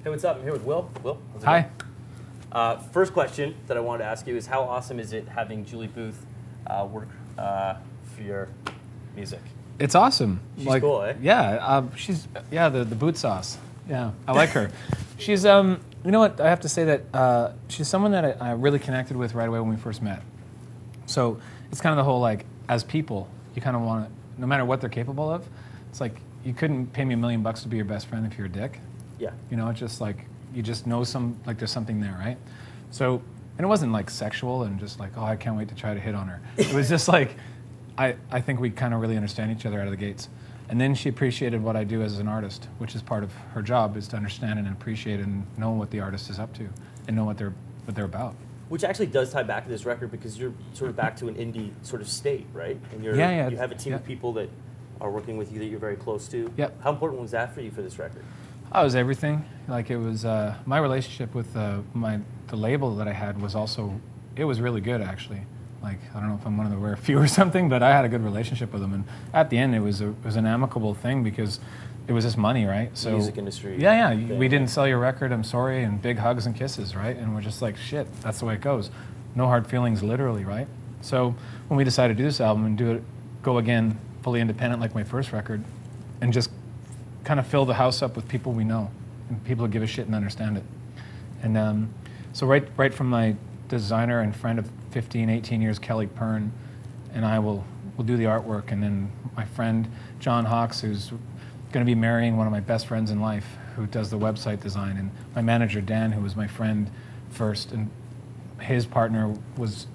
Hey, what's up? I'm here with Will. Will, how's it Hi. going? First question that I wanted to ask you is how awesome is it having Julie Booth work for your music? It's awesome. She's cool, eh? Yeah, the boot sauce. Yeah, I like her. She's you know what, I have to say that she's someone that I really connected with right away when we first met. So it's kind of the whole, like, as people, you kind of want to, no matter what they're capable of, it's like you couldn't pay me $1 million to be your best friend if you're a dick. Yeah. You know, it's just like, you just know there's something there, right? So, and it wasn't like sexual and just like, oh, I can't wait to try to hit on her. It was just like, I think we kind of really understand each other out of the gates. And then she appreciated what I do as an artist, which is part of her job, is to understand and appreciate and know what the artist is up to and know what they're about. Which actually does tie back to this record because you're sort of back to an indie sort of state, right? And you have a team of people that are working with you that you're very close to. Yep. How important was that for you for this record? Oh, it was everything. Like, it was my relationship with the label that I had was also, it was really good, actually. Like, I don't know if I'm one of the rare few or something, but I had a good relationship with them. And at the end, it was an amicable thing because it was just money, right? So music industry. Yeah. We didn't sell your record, I'm sorry, and big hugs and kisses, right? And we're just like, shit, that's the way it goes. No hard feelings, literally, right? So when we decided to do this album and go again fully independent like my first record, and just kind of fill the house up with people we know and people who give a shit and understand it. And so right from my designer and friend of 15, 18 years, Kelly Pern, and I will do the artwork, and then my friend John Hawks, who's going to be marrying one of my best friends in life, who does the website design, and my manager Dan, who was my friend first, and his partner was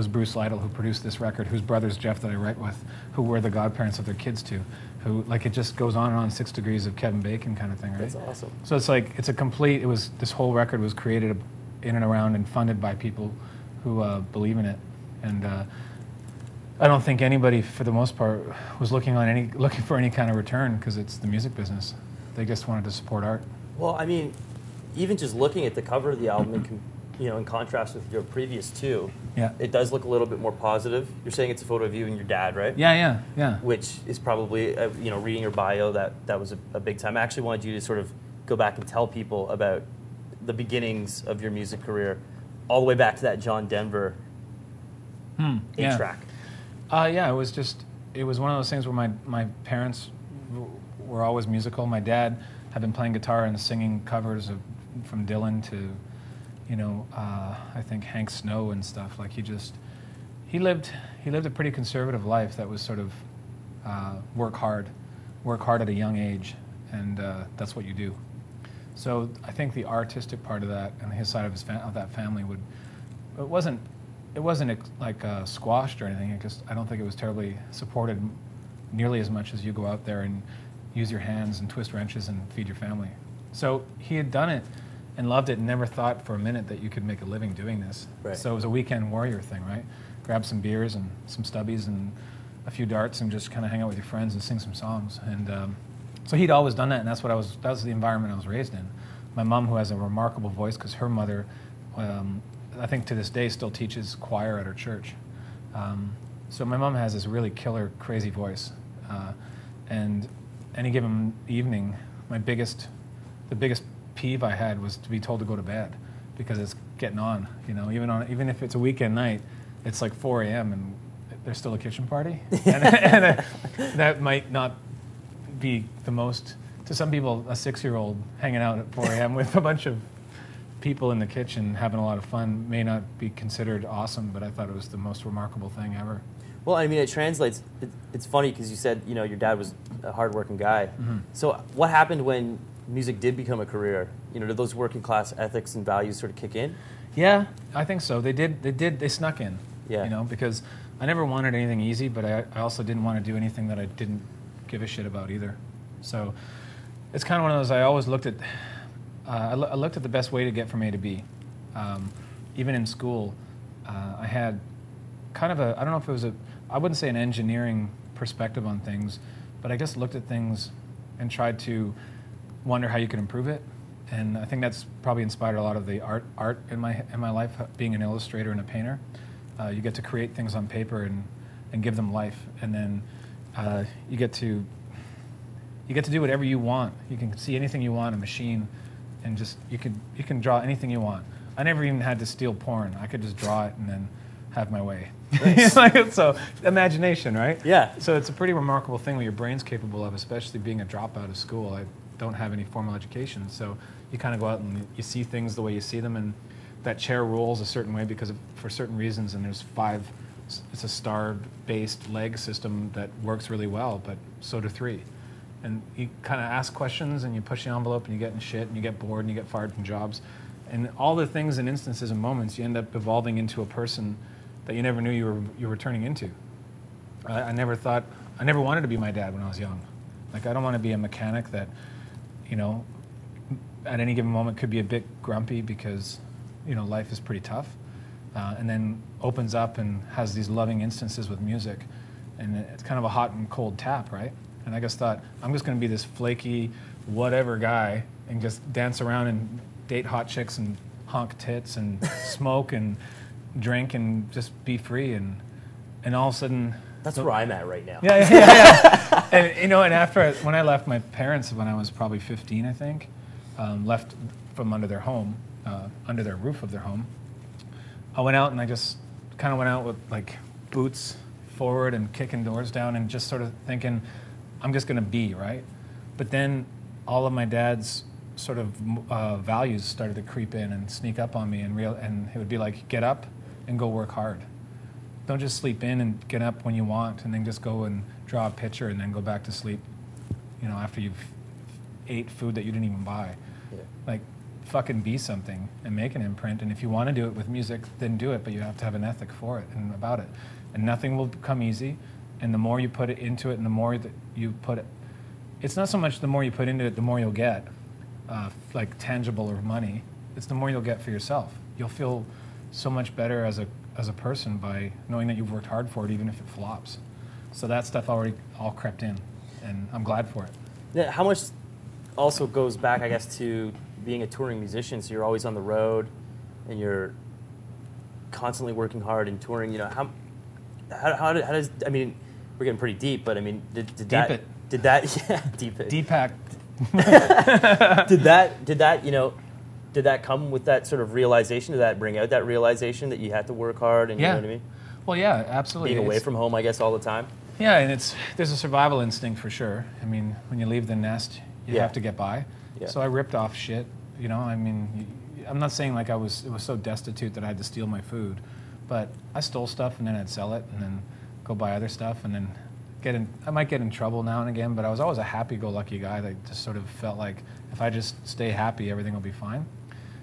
Bruce Lytle, who produced this record, whose brother's Jeff that I write with, who we're the godparents of their kids to, who, like, it just goes on and on, 6 degrees of Kevin Bacon kind of thing, right? That's awesome. So it's like, this whole record was created in and around and funded by people who believe in it. And I don't think anybody, for the most part, was looking for any kind of return, because it's the music business. They just wanted to support art. Well, I mean, even just looking at the cover of the album, in contrast with your previous two, it does look a little bit more positive. You're saying it's a photo of you and your dad, right? Yeah. Which is probably, reading your bio, that was a big time. I actually wanted you to sort of go back and tell people about the beginnings of your music career, all the way back to that John Denver 8-track. It was one of those things where my parents were always musical. My dad had been playing guitar and singing covers from Dylan to, I think Hank Snow and stuff. Like, he lived a pretty conservative life that was sort of work hard at a young age, and that's what you do. So I think the artistic part of that and his side of that family it wasn't like squashed or anything. I don't think it was terribly supported nearly as much as you go out there and use your hands and twist wrenches and feed your family. So he had done it and loved it and never thought for a minute that you could make a living doing this. Right. So it was a weekend warrior thing, right? Grab some beers and some stubbies and a few darts and just kind of hang out with your friends and sing some songs. And so he'd always done that, and that was the environment I was raised in. My mom, who has a remarkable voice, because her mother, I think to this day, still teaches choir at her church. So my mom has this really killer, crazy voice. And any given evening, the biggest peeve I had was to be told to go to bed, because it's getting on. Even if it's a weekend night, it's like 4 a.m. and there's still a kitchen party, and that might not be the most, to some people, a 6-year-old hanging out at 4 a.m. with a bunch of people in the kitchen having a lot of fun may not be considered awesome, but I thought it was the most remarkable thing ever. Well, I mean, it translates. It's funny because you said, your dad was a hardworking guy. Mm-hmm. So what happened when music did become a career? Did those working class ethics and values sort of kick in? Yeah, I think so. They did. They snuck in. Yeah. Because I never wanted anything easy, but I also didn't want to do anything that I didn't give a shit about either. So it's kind of one of those, I always looked at, I looked at the best way to get from A to B. Even in school, I had kind of I don't know if it was I wouldn't say an engineering perspective on things, but I just looked at things and tried to wonder how you could improve it. And I think that's probably inspired a lot of the art in my life, being an illustrator and a painter. You get to create things on paper and give them life, and then you get to do whatever you want. You can see anything you want, a machine, and just you can draw anything you want. I never even had to steal porn. I could just draw it and then have my way. Nice. So imagination, right? Yeah. So it's a pretty remarkable thing what your brain's capable of, especially being a dropout of school. I don't have any formal education, so you kind of go out and you see things the way you see them, and that chair rolls a certain way for certain reasons, and there's 5. It's a star-based leg system that works really well, but so do 3. And you kind of ask questions, and you push the envelope, and you get in shit, and you get bored, and you get fired from jobs. And all the things and instances and moments, you end up evolving into a person that you never knew you were turning into. I never wanted to be my dad when I was young. Like, I don't want to be a mechanic that, you know, at any given moment could be a bit grumpy because, you know, life is pretty tough. And then opens up and has these loving instances with music. And it's kind of a hot and cold tap, right? And I just thought, I'm just going to be this flaky whatever guy and just dance around and date hot chicks and honk tits and smoke and drink and just be free. And all of a sudden... That's where I'm at right now. Yeah. And, you know, and when I left my parents when I was probably 15, I think, left from under their home, under their roof of their home, I went out and I just kind of went out with like boots forward and kicking doors down and just sort of thinking, I'm just going to be, right? But then all of my dad's sort of values started to creep in and sneak up on me, and it would be like, get up and go work hard. Don't just sleep in and get up when you want and then just go and draw a picture and then go back to sleep, you know, after you've ate food that you didn't even buy. Yeah. Like, fucking be something and make an imprint, and if you want to do it with music, then do it, but you have to have an ethic for it and about it. And nothing will come easy, and the more you put it into it and the more that you put it, it's not so much the more you put into it, the more you'll get, like tangible or money. It's the more you'll get for yourself. You'll feel so much better as a person by knowing that you've worked hard for it, even if it flops. So that stuff already all crept in, and I'm glad for it. Yeah, how much also goes back, I guess, to being a touring musician, so you're always on the road, and you're constantly working hard and touring. You know, how does, I mean, we're getting pretty deep, but I mean, did that deep it. Deepak. did that, you know, did that come with that sort of realization? Did that bring out that realization that you had to work hard and, yeah. You know what I mean? Well, yeah, absolutely. Being away from home, I guess, all the time. Yeah, and there's a survival instinct for sure. I mean, when you leave the nest, you have to get by. Yeah. So I ripped off shit, you know. I mean, I'm not saying like it was so destitute that I had to steal my food, but I stole stuff and then I'd sell it and then go buy other stuff and then I might get in trouble now and again, but I was always a happy-go-lucky guy that just sort of felt like if I just stay happy, everything will be fine.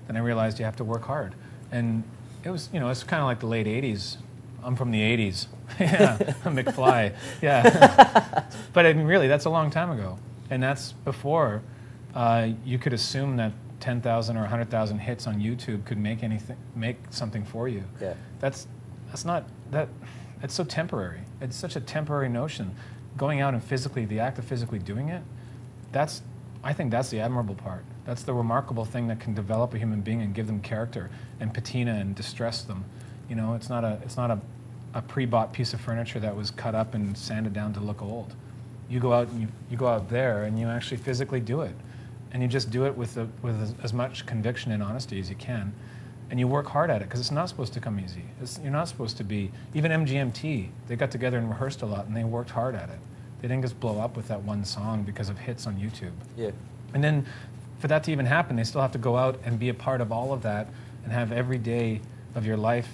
Then I realized you have to work hard. And it was, you know, it's kind of like the late 80s. I'm from the 80s. Yeah, McFly. Yeah. But I mean, really, that's a long time ago. And that's before you could assume that 10,000 or 100,000 hits on YouTube could make something for you. Yeah. That's not that. It's so temporary. It's such a temporary notion. Going out and the act of physically doing it, I think that's the admirable part. That's the remarkable thing that can develop a human being and give them character and patina and distress them. You know, it's not a pre-bought piece of furniture that was cut up and sanded down to look old. You go out and you go out there and you actually physically do it, and you just do it with as much conviction and honesty as you can, and you work hard at it because it's not supposed to come easy. You're not supposed to be. Even MGMT, they got together and rehearsed a lot, and they worked hard at it. They didn't just blow up with that one song because of hits on YouTube. Yeah. And then for that to even happen, they still have to go out and be a part of all of that and have every day of your life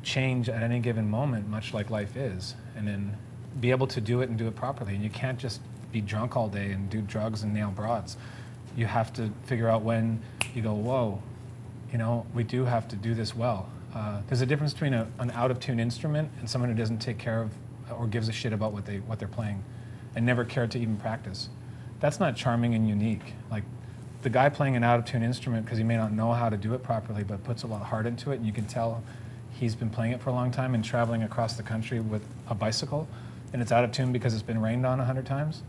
change at any given moment, much like life is, and then be able to do it and do it properly. And you can't just be drunk all day and do drugs and nail broads. You have to figure out when you go, whoa, you know, we do have to do this well. There's a difference between an out-of-tune instrument and someone who doesn't take care of or gives a shit about what they're playing and never cared to even practice. That's not charming and unique. Like, the guy playing an out-of-tune instrument because he may not know how to do it properly but puts a lot of heart into it, and you can tell he's been playing it for a long time and traveling across the country with a bicycle, and it's out of tune because it's been rained on 100 times.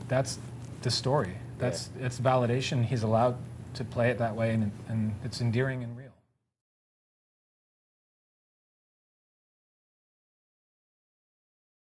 That's the story. It's validation. He's allowed to play it that way, and it's endearing and real.